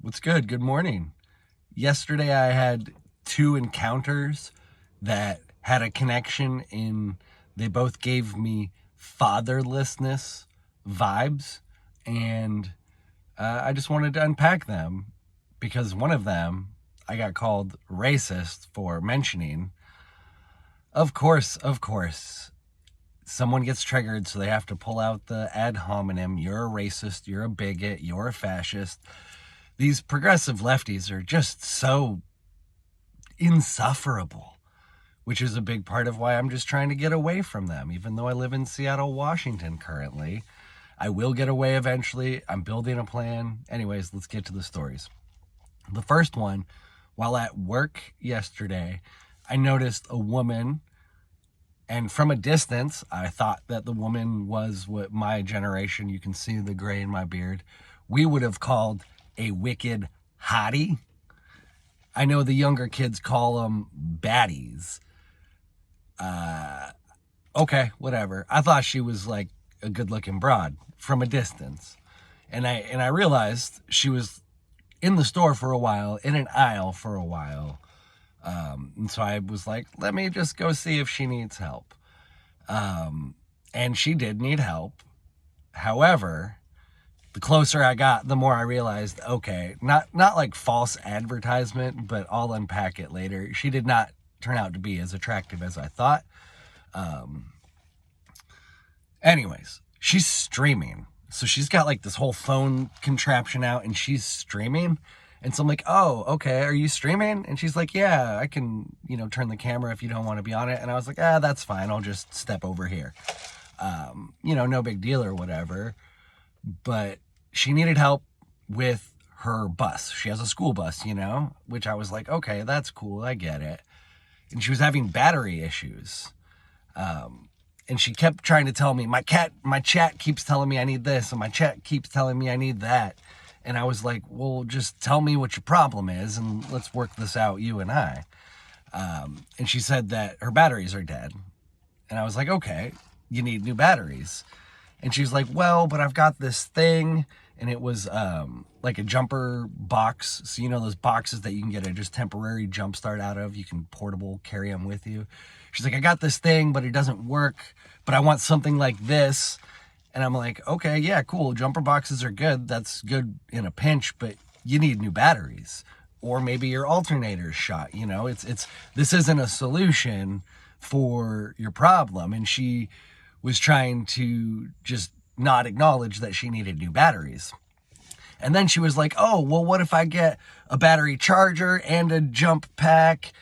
What's good? Good morning. Yesterday I had two encounters that had a connection in they both gave me fatherlessness vibes, and I just wanted to unpack them because one of them I got called racist for mentioning. Of course, someone gets triggered, so they have to pull out the ad hominem. You're a racist, you're a bigot, you're a fascist. These progressive lefties are just so insufferable, which is a big part of why I'm just trying to get away from them. Even though I live in Seattle, Washington currently, I will get away eventually. I'm building a plan. Anyways, let's get to the stories. The first one, while at work yesterday, I noticed a woman, and from a distance, I thought that the woman was what my generation, you can see the gray in my beard, we would have called a wicked hottie. I know the younger kids call them baddies. Okay, whatever. I thought she was like a good-looking broad from a distance. And I realized she was in the store for a while, in an aisle for a while. And so I was like, let me just go see if she needs help. And she did need help. However, the closer I got, the more I realized, okay, not like false advertisement, but I'll unpack it later. She did not turn out to be as attractive as I thought. Anyways, she's streaming. So she's got like this whole phone contraption out and she's streaming. And so I'm like, oh, okay, are you streaming? And she's like, yeah, I can, turn the camera if you don't want to be on it. And I was like, that's fine. I'll just step over here. No big deal or whatever. But she needed help with her bus. She has a school bus, which I was like, okay, that's cool. I get it. And she was having battery issues. And she kept trying to tell me, my chat keeps telling me I need this, and my chat keeps telling me I need that. And I was like, well, just tell me what your problem is, and let's work this out, you and I. And she said that her batteries are dead. And I was like, okay, you need new batteries. And she was like, well, but I've got this thing, and it was like a jumper box. So those boxes that you can get a just temporary jump start out of, you can portable carry them with you. She's like, I got this thing, but it doesn't work, but I want something like this. And I'm like, okay, yeah, cool. Jumper boxes are good. That's good in a pinch, but you need new batteries, or maybe your alternator's shot. This isn't a solution for your problem. And she was trying to just not acknowledge that she needed new batteries. And then she was like, oh, well, what if I get a battery charger and a jump pack?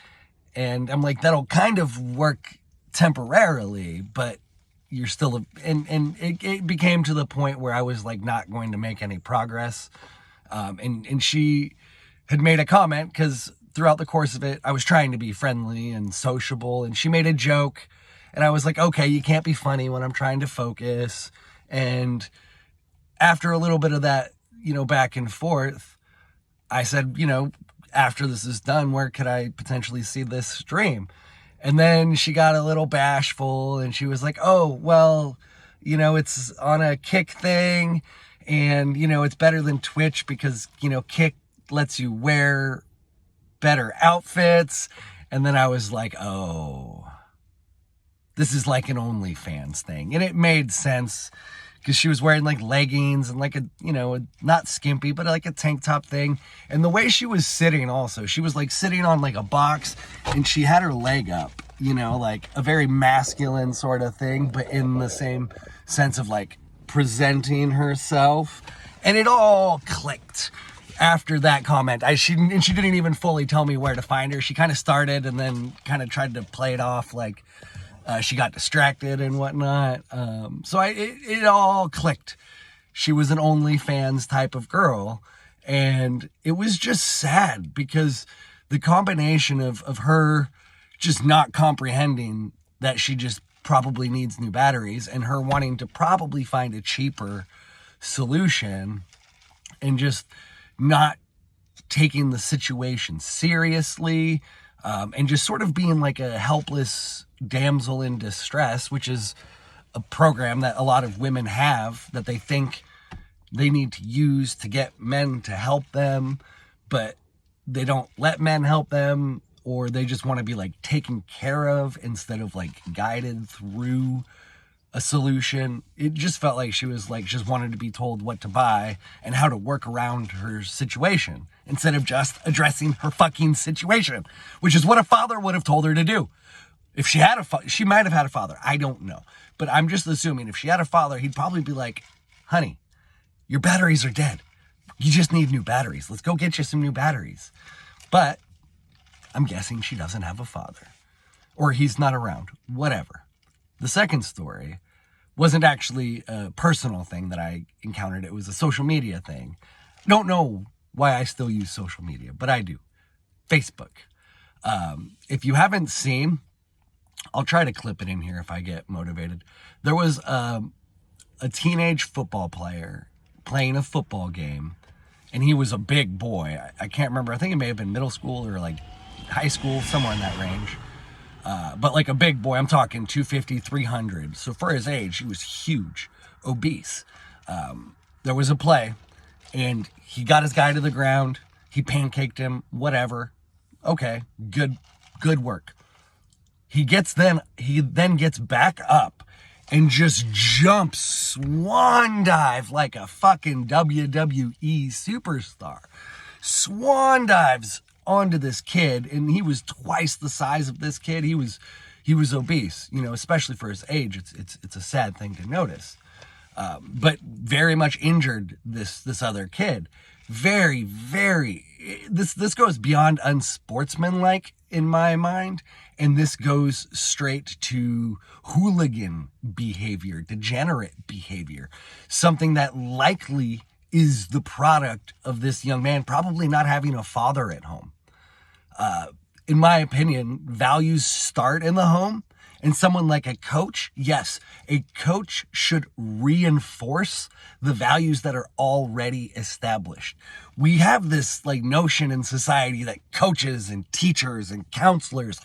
And I'm like, that'll kind of work temporarily, but you're still, and it became to the point where I was like not going to make any progress. And she had made a comment, because throughout the course of it, I was trying to be friendly and sociable, and she made a joke. And I was like, okay, you can't be funny when I'm trying to focus. And after a little bit of that, back and forth, I said, after this is done, where could I potentially see this stream? And then she got a little bashful, and she was like, oh, well, it's on a Kick thing, and, it's better than Twitch because, Kick lets you wear better outfits. And then I was like, oh, this is like an OnlyFans thing. And it made sense, because she was wearing like leggings and like a not skimpy, but like a tank top thing. And the way she was sitting also, she was like sitting on like a box, and she had her leg up, like a very masculine sort of thing, but in the same sense of like presenting herself. And it all clicked after that comment. She didn't even fully tell me where to find her. She kind of started and then kind of tried to play it off like she got distracted and whatnot. So it all clicked. She was an OnlyFans type of girl. And it was just sad, because the combination of her just not comprehending that she just probably needs new batteries, and her wanting to probably find a cheaper solution, and just not taking the situation seriously, and just sort of being like a helpless damsel in distress, which is a program that a lot of women have, that they think they need to use to get men to help them, but they don't let men help them, or they just want to be like taken care of instead of like guided through a solution. It just felt like she was like just wanted to be told what to buy and how to work around her situation instead of just addressing her fucking situation, which is what a father would have told her to do. If she had she might have had a father. I don't know. But I'm just assuming if she had a father, he'd probably be like, honey, your batteries are dead. You just need new batteries. Let's go get you some new batteries. But I'm guessing she doesn't have a father, or he's not around, whatever. The second story wasn't actually a personal thing that I encountered. It was a social media thing. Don't know why I still use social media, but I do. Facebook. If you haven't seen, I'll try to clip it in here if I get motivated. There was a teenage football player playing a football game, and he was a big boy. I can't remember. I think it may have been middle school or like high school, somewhere in that range. But like a big boy, I'm talking 250, 300. So for his age, he was huge, obese. There was a play, and he got his guy to the ground. He pancaked him, whatever. Okay, good work. He then gets back up and just jumps, swan dive like a fucking WWE superstar. Swan dives onto this kid, and he was twice the size of this kid. He was obese, especially for his age. It's a sad thing to notice, but very much injured this other kid. Very, very. This goes beyond unsportsmanlike in my mind, and this goes straight to hooligan behavior, degenerate behavior, something that likely is the product of this young man probably not having a father at home. In my opinion, values start in the home, and someone like a coach, yes, a coach should reinforce the values that are already established. We have this like notion in society that coaches and teachers and counselors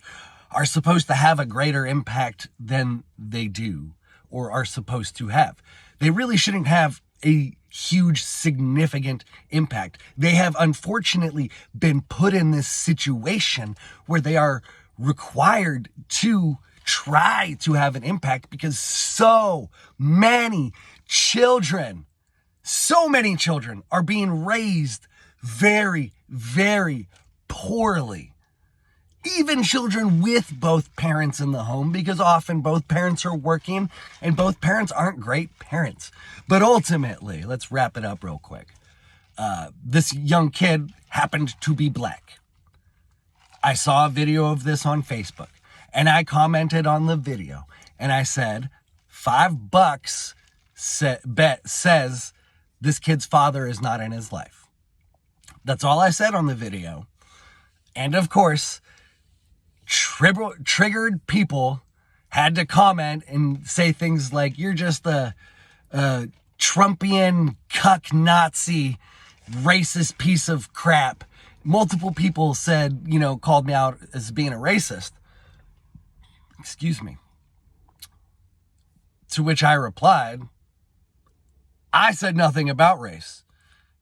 are supposed to have a greater impact than they do or are supposed to have. They really shouldn't have a huge, significant impact. They have unfortunately been put in this situation where they are required to try to have an impact because so many children are being raised very, very poorly. Even children with both parents in the home, because often both parents are working and both parents aren't great parents. But ultimately, let's wrap it up real quick. This young kid happened to be black. I saw a video of this on Facebook, and I commented on the video, and I said, $5 says this kid's father is not in his life. That's all I said on the video. And of course, triggered people had to comment and say things like, you're just a Trumpian cuck Nazi racist piece of crap. Multiple people said, called me out as being a racist. Excuse me. To which I replied, I said nothing about race.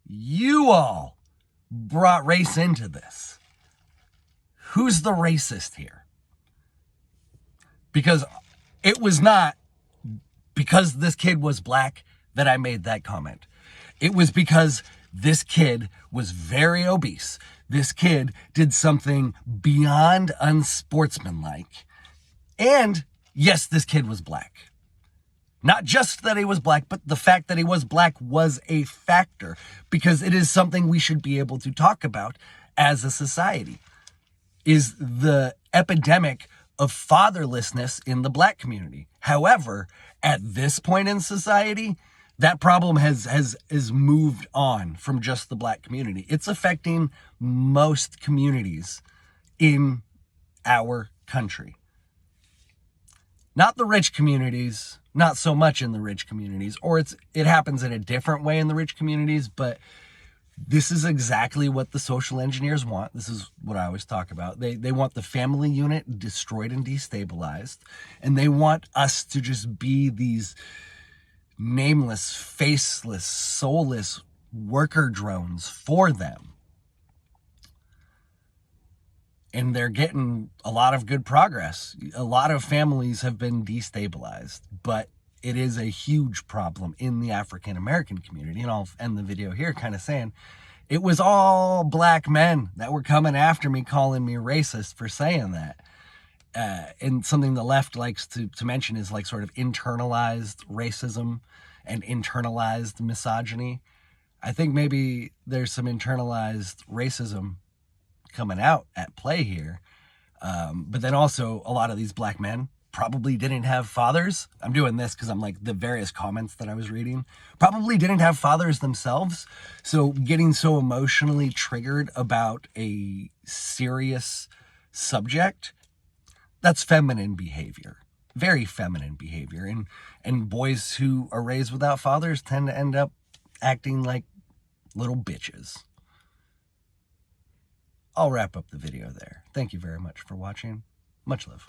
You all brought race into this. Who's the racist here? Because it was not because this kid was black that I made that comment. It was because this kid was very obese. This kid did something beyond unsportsmanlike. And yes, this kid was black. Not just that he was black, but the fact that he was black was a factor, because it is something we should be able to talk about as a society, is the epidemic of fatherlessness in the black community. However, at this point in society, that problem has moved on from just the black community. It's affecting most communities in our country. Not the rich communities, not so much in the rich communities, or it happens in a different way in the rich communities, but this is exactly what the social engineers want. This is what I always talk about. They want the family unit destroyed and destabilized, and they want us to just be these nameless, faceless, soulless worker drones for them. And they're getting a lot of good progress. A lot of families have been destabilized, but it is a huge problem in the African American community. And I'll end the video here kind of saying, it was all black men that were coming after me, calling me racist for saying that. And something the left likes to mention is like sort of internalized racism and internalized misogyny. I think maybe there's some internalized racism coming out at play here. But then also a lot of these black men probably didn't have fathers. I'm doing this because I'm like the various comments that I was reading probably didn't have fathers themselves. So getting so emotionally triggered about a serious subject, that's feminine behavior, very feminine behavior. And boys who are raised without fathers tend to end up acting like little bitches. I'll wrap up the video there. Thank you very much for watching. Much love.